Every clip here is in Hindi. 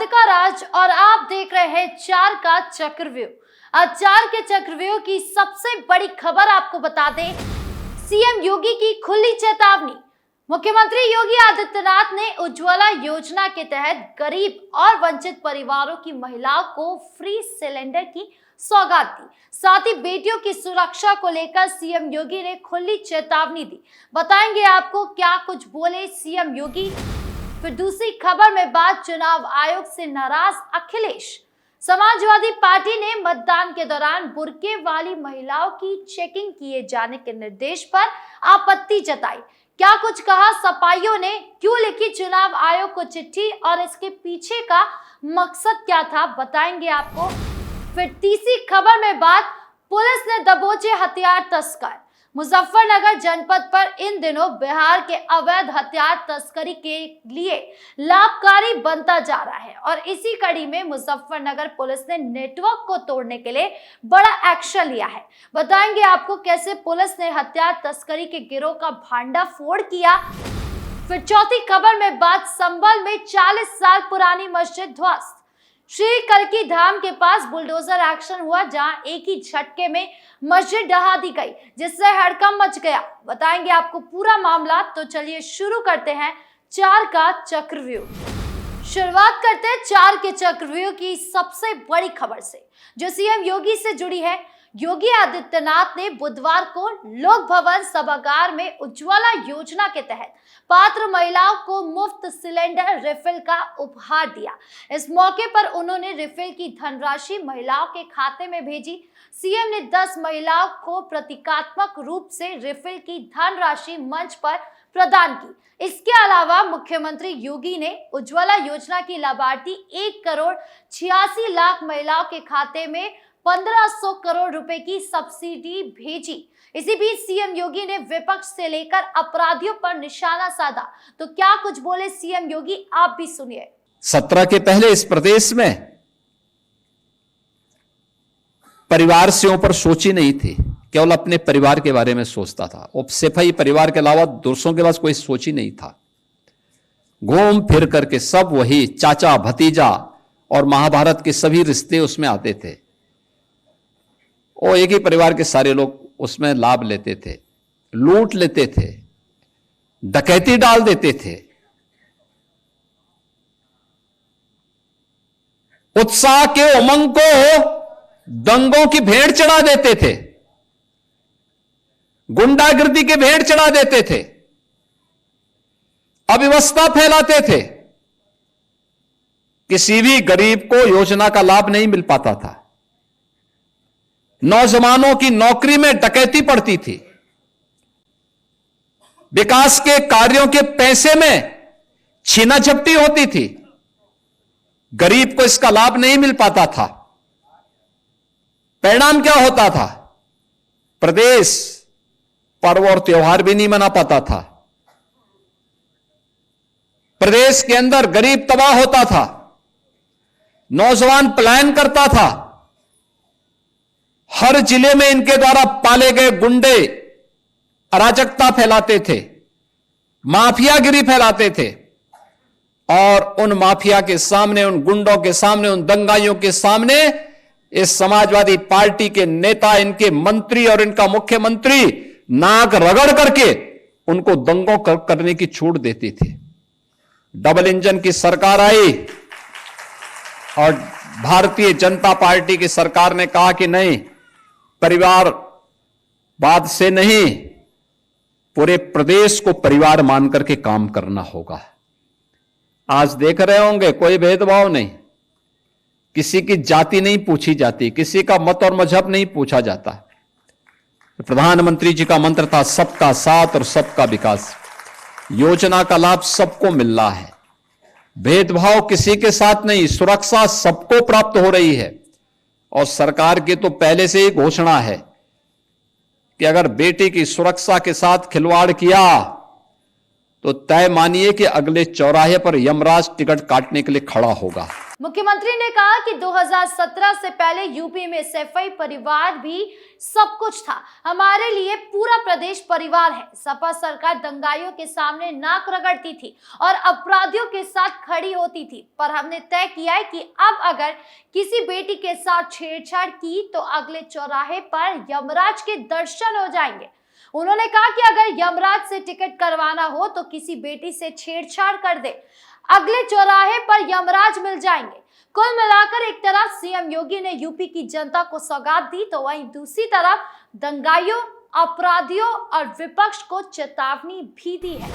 राधिका राज और आप देख रहे हैं 4 का चक्रव्यूह। आज 4 के चक्रव्यूह की सबसे बड़ी खबर आपको बता दें, सीएम योगी की खुली चेतावनी। मुख्यमंत्री योगी आदित्यनाथ ने उज्ज्वला योजना के तहत गरीब और वंचित परिवारों की महिलाओं को फ्री सिलेंडर की सौगात दी। साथ ही बेटियों की सुरक्षा को लेकर सीएम योगी ने खुली चेतावनी दी। बताएंगे आपको क्या कुछ बोले सीएम योगी। फिर दूसरी खबर में बात चुनाव आयोग से नाराज अखिलेश। समाजवादी पार्टी ने मतदान के दौरान बुर्के वाली महिलाओं की चेकिंग किए जाने के निर्देश पर आपत्ति जताई। क्या कुछ कहा सपाइयों ने, क्यों लिखी चुनाव आयोग को चिट्ठी और इसके पीछे का मकसद क्या था, बताएंगे आपको। फिर तीसरी खबर में बात, पुलिस ने दबोचे हथियार तस्कर। मुजफ्फरनगर जनपद पर इन दिनों बिहार के अवैध हथियार तस्करी के लिए लाभकारी बनता जा रहा है और इसी कड़ी में मुजफ्फरनगर पुलिस ने नेटवर्क को तोड़ने के लिए बड़ा एक्शन लिया है। बताएंगे आपको कैसे पुलिस ने हथियार तस्करी के गिरोह का भांडाफोड़ किया। फिर चौथी खबर में बात, संभल में 40 साल पुरानी मस्जिद ध्वस्त। श्री कल्की धाम के पास बुलडोजर एक्शन हुआ, जहां एक ही झटके में मस्जिद ढहा दी गई, जिससे हड़कंप मच गया। बताएंगे आपको पूरा मामला। तो चलिए शुरू करते हैं 4 का चक्रव्यूह। शुरुआत करते हैं 4 के चक्रव्यूह की सबसे बड़ी खबर से, जो सीएम योगी से जुड़ी है। योगी आदित्यनाथ ने बुधवार को लोक भवन सभागार में उज्ज्वला योजना के तहत पात्र महिलाओं को मुफ्त सिलेंडर रिफिल का उपहार दिया। इस मौके पर उन्होंने रिफिल की धनराशि महिलाओं के खाते में भेजी। सीएम ने 10 महिलाओं को प्रतीकात्मक रूप से रिफिल की धनराशि मंच पर प्रदान की। इसके अलावा मुख्यमंत्री योगी ने उज्ज्वला योजना की लाभार्थी 1 करोड़ 86 लाख महिलाओं के खाते में 1500 करोड़ रुपए की सब्सिडी भेजी। इसी बीच सीएम योगी ने विपक्ष से लेकर अपराधियों पर निशाना साधा। तो क्या कुछ बोले सीएम योगी, आप भी सुनिए। 17 के पहले इस प्रदेश में परिवार से ऊपर सोची नहीं थी, केवल अपने परिवार के बारे में सोचता था। सिर्फ ही परिवार के अलावा दूसरों के पास कोई सोच ही नहीं था। घूम फिर करके सब वही चाचा भतीजा और महाभारत के सभी रिश्ते उसमें आते थे और एक ही परिवार के सारे लोग उसमें लाभ लेते थे, लूट लेते थे, डकैती डाल देते थे। उत्साह के उमंग को दंगों की भेंट चढ़ा देते थे, गुंडागर्दी की भेंट चढ़ा देते थे, अव्यवस्था फैलाते थे। किसी भी गरीब को योजना का लाभ नहीं मिल पाता था। नौजवानों की नौकरी में डकैती पड़ती थी। विकास के कार्यों के पैसे में छीना झपटी होती थी। गरीब को इसका लाभ नहीं मिल पाता था। परिणाम क्या होता था? प्रदेश पर्व और त्योहार भी नहीं मना पाता था। प्रदेश के अंदर गरीब तबाह होता था, नौजवान पलायन करता था। हर जिले में इनके द्वारा पाले गए गुंडे अराजकता फैलाते थे, माफियागिरी फैलाते थे और उन माफिया के सामने, उन गुंडों के सामने, उन दंगाइयों के सामने इस समाजवादी पार्टी के नेता, इनके मंत्री और इनका मुख्यमंत्री नाक रगड़ करके उनको दंगों करने की छूट देती थी। डबल इंजन की सरकार आई और भारतीय जनता पार्टी की सरकार ने कहा कि नहीं, परिवारवाद से नहीं, पूरे प्रदेश को परिवार मान करके काम करना होगा। आज देख रहे होंगे कोई भेदभाव नहीं, किसी की जाति नहीं पूछी जाती, किसी का मत और मजहब नहीं पूछा जाता। प्रधानमंत्री जी का मंत्र था सबका साथ और सबका विकास। योजना का लाभ सबको मिल रहा है, भेदभाव किसी के साथ नहीं, सुरक्षा सबको प्राप्त हो रही है। और सरकार की तो पहले से ही घोषणा है कि अगर बेटी की सुरक्षा के साथ खिलवाड़ किया तो तय मानिए कि अगले चौराहे पर यमराज टिकट काटने के लिए खड़ा होगा। मुख्यमंत्री ने कहा कि 2017 से पहले यूपी में सैफई परिवार भी सब कुछ था। हमारे लिए पूरा प्रदेश परिवार है। सपा सरकार दंगाइयों के सामने नाक रगड़ती थी और अपराधियों के साथ खड़ी होती थी, पर हमने तय किया है कि अब अगर किसी बेटी के साथ छेड़छाड़ की तो अगले चौराहे पर यमराज के दर्शन हो जाएंगे। उन्होंने कहा कि अगर यमराज से टिकट करवाना हो तो किसी बेटी से छेड़छाड़ कर दे, अगले चौराहे पर यमराज मिल जाएंगे। कुल मिलाकर एक तरफ सीएम योगी ने यूपी की जनता को सौगात दी तो वहीं दूसरी तरफ दंगाइयों, अपराधियों और विपक्ष को चेतावनी भी दी है।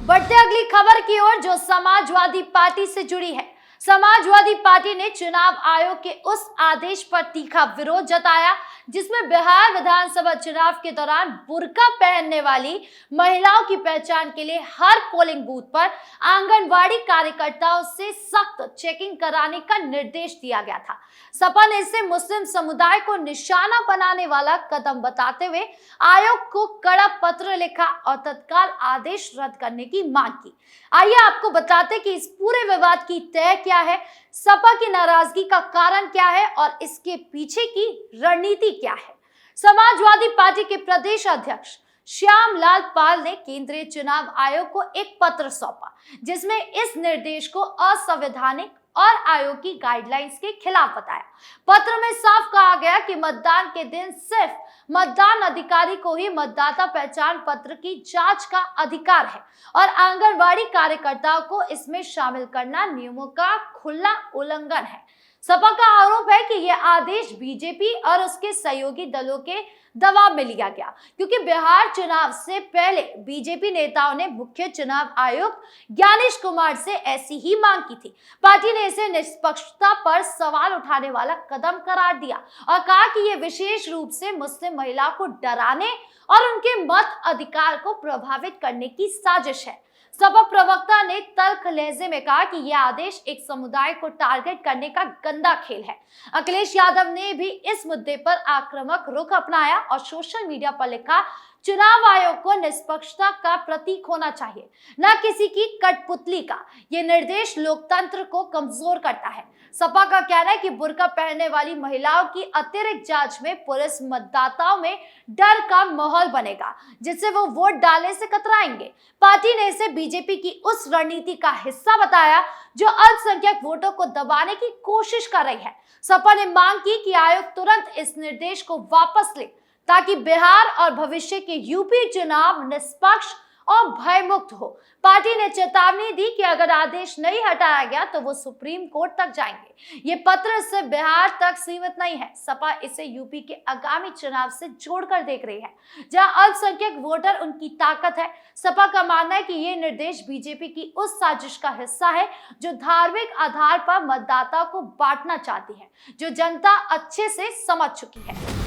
बढ़ते अगली खबर की ओर जो समाजवादी पार्टी से जुड़ी है। समाजवादी पार्टी ने चुनाव आयोग के उस आदेश पर तीखा विरोध जताया जिसमें बिहार विधानसभा चुनाव के दौरान बुर्का पहनने वाली महिलाओं की पहचान के लिए हर पोलिंग बूथ पर आंगनवाड़ी कार्यकर्ताओं से सख्त चेकिंग कराने का निर्देश दिया गया था। सपा ने इसे मुस्लिम समुदाय को निशाना बनाने वाला कदम बताते हुए आयोग को कड़ा पत्र लिखा और तत्काल आदेश रद्द करने की मांग की। आइए आपको बताते कि इस पूरे विवाद की तह क्या है, सपा की नाराजगी का कारण क्या है और इसके पीछे की रणनीति क्या है। समाजवादी पार्टी के प्रदेश अध्यक्ष श्यामलाल पाल ने केंद्रीय चुनाव आयोग को एक पत्र सौंपा जिसमें इस निर्देश को असंवैधानिक और आयोग की गाइडलाइंस के खिलाफ बताया। पत्र में साफ कहा गया कि मतदान के दिन सिर्फ मतदान अधिकारी को ही मतदाता पहचान पत्र की जांच का अधिकार है और आंगनवाड़ी कार्यकर्ताओं को इसमें शामिल करना नियमों का खुला उल्लंघन है। सपा का आरोप है कि यह आदेश बीजेपी और उसके सहयोगी दलों के दबाव में लिया गया क्योंकि बिहार चुनाव से पहले बीजेपी नेताओं ने मुख्य चुनाव आयुक्त ज्ञानेश कुमार से ऐसी ही मांग की थी। पार्टी ने इसे निष्पक्षता पर सवाल उठाने वाला कदम करार दिया और कहा कि यह विशेष रूप से मुस्लिम महिलाओं को डराने और उनके मत अधिकार को प्रभावित करने की साजिश है। सपा प्रवक्ता ने तल्ख लहजे में कहा कि यह आदेश एक समुदाय को टारगेट करने का गंदा खेल है। अखिलेश यादव ने भी इस मुद्दे पर आक्रामक रुख अपनाया और सोशल मीडिया पर लिखा, चुनाव आयोग को निष्पक्षता का प्रतीक होना चाहिए, न किसी की कठपुतली का। ये निर्देश लोकतंत्र को कमजोर करता है। सपा का कहना है कि बुर्का पहनने वाली महिलाओं की अतिरिक्त जांच में पुलिस मतदाताओं में डर का माहौल बनेगा जिससे वो वोट डालने से कतराएंगे। पार्टी ने इसे बीजेपी की उस रणनीति का हिस्सा बताया जो अल्पसंख्यक वोटों को दबाने की कोशिश कर रही है। सपा ने मांग की कि आयोग तुरंत इस निर्देश को वापस ले ताकि बिहार और भविष्य के यूपी चुनाव निष्पक्ष और भयमुक्त हो। पार्टी ने चेतावनी दी कि अगर आदेश नहीं हटाया गया तो वो सुप्रीम कोर्ट तक जाएंगे। ये पत्र सिर्फ बिहार तक सीमित नहीं है। सपा इसे यूपी के आगामी चुनाव से जोड़कर देख रही है जहां अल्पसंख्यक वोटर उनकी ताकत है। सपा का मानना है कि ये निर्देश बीजेपी की उस साजिश का हिस्सा है जो धार्मिक आधार पर मतदाता को बांटना चाहती है, जो जनता अच्छे से समझ चुकी है।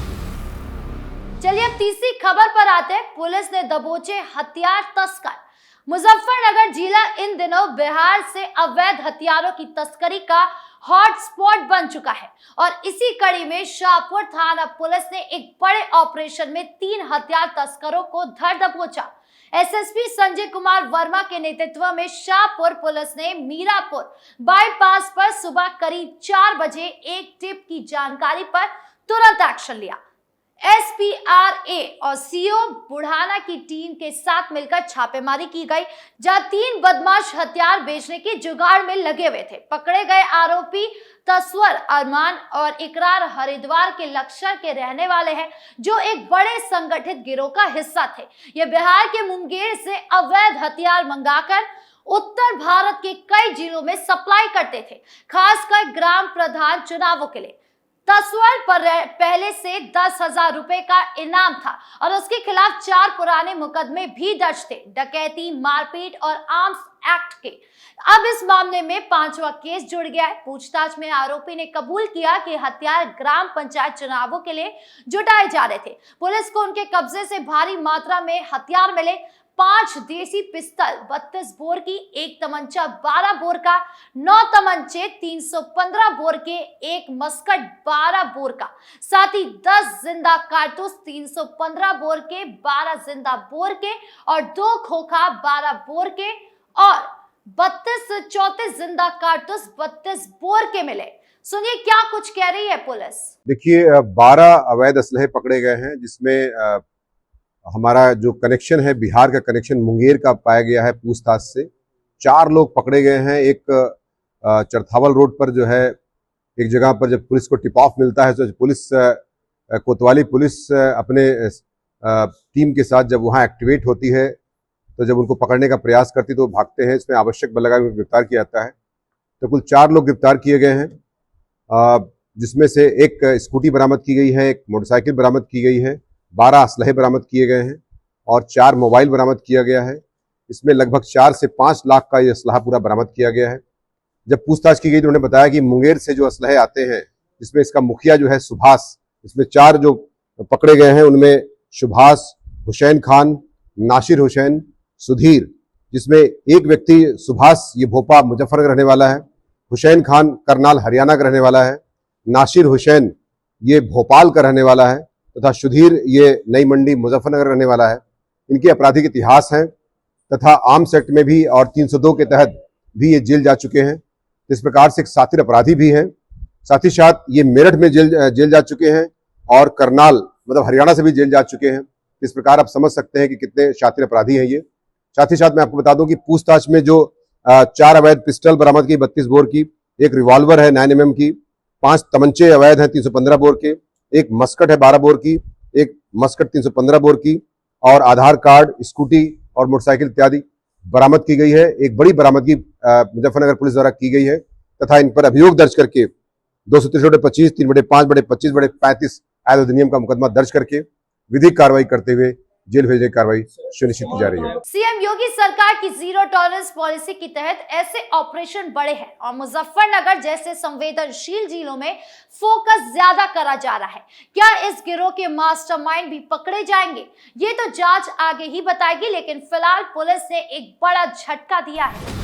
चलिए अब तीसरी खबर पर आते हैं। पुलिस ने दबोचे हथियार तस्कर। मुजफ्फरनगर जिला इन दिनों बिहार से अवैध हथियारों की तस्करी का हॉटस्पॉट बन चुका है और इसी कड़ी में शाहपुर थाना पुलिस ने एक बड़े ऑपरेशन में 3 हथियार तस्करों को धर दबोचा। एसएसपी संजय कुमार वर्मा के नेतृत्व में शाहपुर पुलिस ने मीरापुर बाईपास पर सुबह करीब 4 बजे एक टिप की जानकारी पर तुरंत एक्शन लिया। एसपीआरए और सीओ बुढ़ाना की टीम के साथ मिलकर छापेमारी की गई जहां 3 बदमाश हथियार बेचने के जुगाड़ में लगे हुए थे। पकड़े गए आरोपी तस्वर अरमान और इकरार हरिद्वार के लक्ष्य के रहने वाले हैं जो एक बड़े संगठित गिरोह का हिस्सा थे। ये बिहार के मुंगेर से अवैध हथियार मंगाकर उत्तर भारत के कई जिलों में सप्लाई करते थे, खासकर ग्राम प्रधान चुनावों के लिए। तस्वर पर पहले से 10,000 रुपए का इनाम था और उसके खिलाफ 4 पुराने मुकदमे भी दर्ज थे, डकैती, मारपीट और आर्म्स एक्ट के। अब इस मामले में 5वां केस जुड़ गया है। पूछताछ में आरोपी ने कबूल किया कि हथियार ग्राम पंचायत चुनावों के लिए जुटाए जा रहे थे। पुलिस को उनके कब्जे से भारी मात्रा में हथियार मिले। 5 देसी पिस्तल 32 बोर की, 1 तमंचा 12 बोर का, 9 तमंचे 315 बोर के, 1 मस्कट 12 बोर का, साथ ही 10 जिंदा कारतूस 315 बोर के, 12 जिंदा बोर के और 2 खोखा 12 बोर के और 32 से 34 जिंदा कारतूस 32 बोर के मिले। सुनिए क्या कुछ कह रही है पुलिस। देखिए 12 अवैध असलहे पकड़े गए हैं, जिसमें हमारा जो कनेक्शन है, बिहार का कनेक्शन मुंगेर का पाया गया है पूछताछ से। 4 लोग पकड़े गए हैं। एक चरथावल रोड पर जो है एक जगह पर जब पुलिस को टिप ऑफ मिलता है तो पुलिस कोतवाली पुलिस अपने टीम के साथ जब वहां एक्टिवेट होती है तो जब उनको पकड़ने का प्रयास करती तो वो भागते हैं। इसमें आवश्यक बल लगा के गिरफ्तार किया जाता है। तो कुल 4 लोग गिरफ्तार किए गए हैं, जिसमें से एक स्कूटी बरामद की गई है, एक मोटरसाइकिल बरामद की गई है, 12 असलहे बरामद किए गए हैं और 4 मोबाइल बरामद किया गया है। इसमें लगभग 4 से 5 लाख का ये असलहा पूरा बरामद किया गया है। जब पूछताछ की गई तो उन्होंने बताया कि मुंगेर से जो असलहे आते हैं, इसमें इसका मुखिया जो है सुभाष, इसमें 4 जो पकड़े गए हैं उनमें सुभाष, हुसैन खान, नासिर हुसैन, सुधीर, जिसमें एक व्यक्ति सुभाष ये भोपा मुजफ्फरनगर रहने वाला है, हुसैन खान करनाल हरियाणा का रहने वाला है, नासिर हुसैन ये भोपाल का रहने वाला है तथा सुधीर ये नई मंडी मुजफ्फरनगर रहने वाला है। इनके आपराधिक इतिहास हैं तथा आर्म्स एक्ट में भी और 302 के तहत भी ये जेल जा चुके हैं। इस प्रकार से एक शातिर अपराधी भी हैं। साथ ही साथ ये मेरठ में जेल जा चुके हैं और करनाल मतलब हरियाणा से भी जेल जा चुके हैं। इस प्रकार आप समझ सकते हैं कि कितने शातिर अपराधी हैं ये। साथ ही साथ मैं आपको बता दूं कि पूछताछ में जो 4 अवैध पिस्टल बरामद की 32 बोर की, एक रिवॉल्वर है 9mm की, 5 तमंचे अवैध हैं 315 बोर के, एक मस्कट है 12 बोर की, एक मस्कट 315 बोर की और आधार कार्ड, स्कूटी और मोटरसाइकिल इत्यादि बरामद की गई है। एक बड़ी बरामदगी मुजफ्फरनगर पुलिस द्वारा की गई है तथा इन पर अभियोग दर्ज करके 223/25, 3/5/25/35 आयत अधिनियम का मुकदमा दर्ज करके विधिक कार्रवाई करते हुए जेल भेजने की कार्रवाई सुनिश्चित की जा रही है। सीएम योगी सरकार की जीरो टॉलरेंस पॉलिसी के तहत ऐसे ऑपरेशन बढ़े हैं और मुजफ्फरनगर जैसे संवेदनशील जिलों में फोकस ज्यादा करा जा रहा है। क्या इस गिरोह के मास्टरमाइंड भी पकड़े जाएंगे, ये तो जांच आगे ही बताएगी, लेकिन फिलहाल पुलिस ने एक बड़ा झटका दिया है।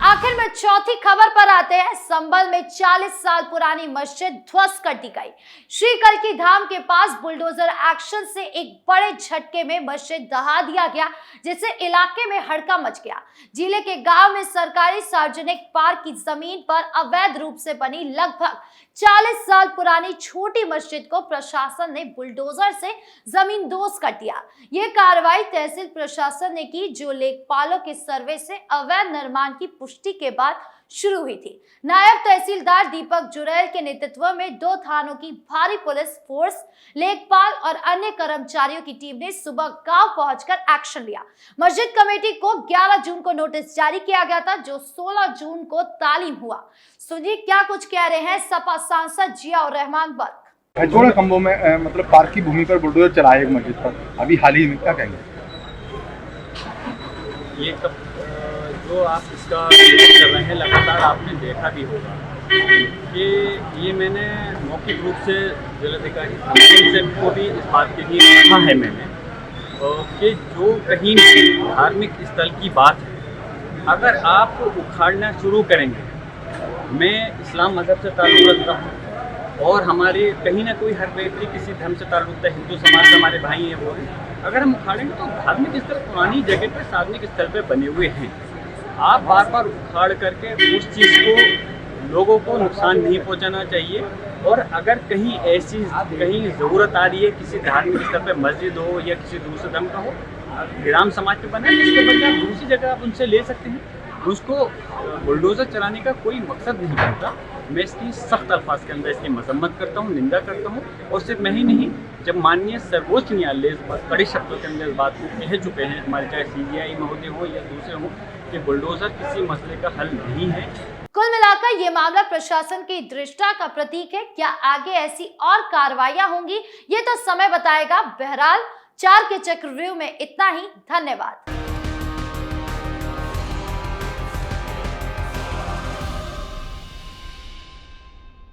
आखिर में चौथी खबर पर आते हैं। संभल में 40 साल पुरानी मस्जिद ध्वस्त कर दी गई। श्री कल्की धाम के पास बुलडोजर एक्शन से एक बड़े झटके में मस्जिद दहा दिया गया, जिससे इलाके में हड़का मच गया। जिले के गांव में सरकारी सार्वजनिक पार्क की जमीन पर अवैध रूप से बनी लगभग 40 साल पुरानी छोटी मस्जिद को प्रशासन ने बुलडोजर से जमींदोज कर दिया। यह कार्रवाई तहसील प्रशासन ने की, जो लेखपालों के सर्वे से अवैध निर्माण की पुष्टि के बाद शुरू हुई थी। नायब तहसीलदार दीपक जुरैल के नेतृत्व में 2 थानों की भारी पुलिस फोर्स, लेखपाल और अन्य कर्मचारियों की टीम ने सुबह गांव पहुंचकर एक्शन लिया। मस्जिद कमेटी को 11 जून को नोटिस जारी किया गया था, जो 16 जून को तालीम हुआ। सुनिए क्या कुछ कह रहे हैं सपा सांसद जियाउर रहमान बर्क। हजोड़ा खंभों में मतलब पार्क की भूमि पर बुलडोजर चलाए एक मस्जिद पर, अभी हाल ही में क्या कहेंगे? ये जो आप इसका जिक्र कर रहे हैं, लगातार आपने देखा भी होगा कि ये मैंने मौखिक रूप से जिलाधिकारी से को भी इस बात के लिए कहा है मैंने कि जो कहीं धार्मिक स्थल की बात है, अगर आप उखाड़ना शुरू करेंगे, मैं इस्लाम मज़हब से ताल्लुक़ रखता हूँ और हमारे कहीं ना कोई हर व्यक्ति किसी धर्म से ताल्लुक़ है, हिंदू समाज से हमारे भाई हैं वो हैं। अगर हम उखाड़ेंगे तो धार्मिक स्थल पुरानी जगह पर सार्वजनिक स्थल पर बने हुए हैं। आप बार बार उखाड़ करके उस चीज़ को लोगों को नुकसान नहीं पहुंचाना चाहिए। और अगर कहीं ऐसी कहीं ज़रूरत आ रही है किसी धार्मिक स्थल पे मस्जिद हो या किसी दूसरे धर्म का हो, ग्राम समाज पे बना है, उसके बदले आप दूसरी जगह आप उनसे ले सकते हैं। उसको बुलडोज़र चलाने का कोई मकसद नहीं बनता। मैं इसकी सख्त अल्फाज के अंदर इसकी मजम्मत करता हूँ, निंदा करता हूँ। और सिर्फ मैं ही नहीं, जब माननीय सर्वोच्च न्यायालय इस बात कड़े शब्दों के अंदर इस बात को कह चुके हैं, हमारे चाहे CBI महोदय हो या दूसरे हों, कि बुलडोज़र किसी मसले का हल नहीं है। कुल मिलाकर ये मामला प्रशासन की दृष्टा का प्रतीक है। क्या आगे ऐसी और कार्रवाइयां होंगी, ये तो समय बताएगा। बहरहाल 4 के चक्रव्यूह में इतना ही। धन्यवाद।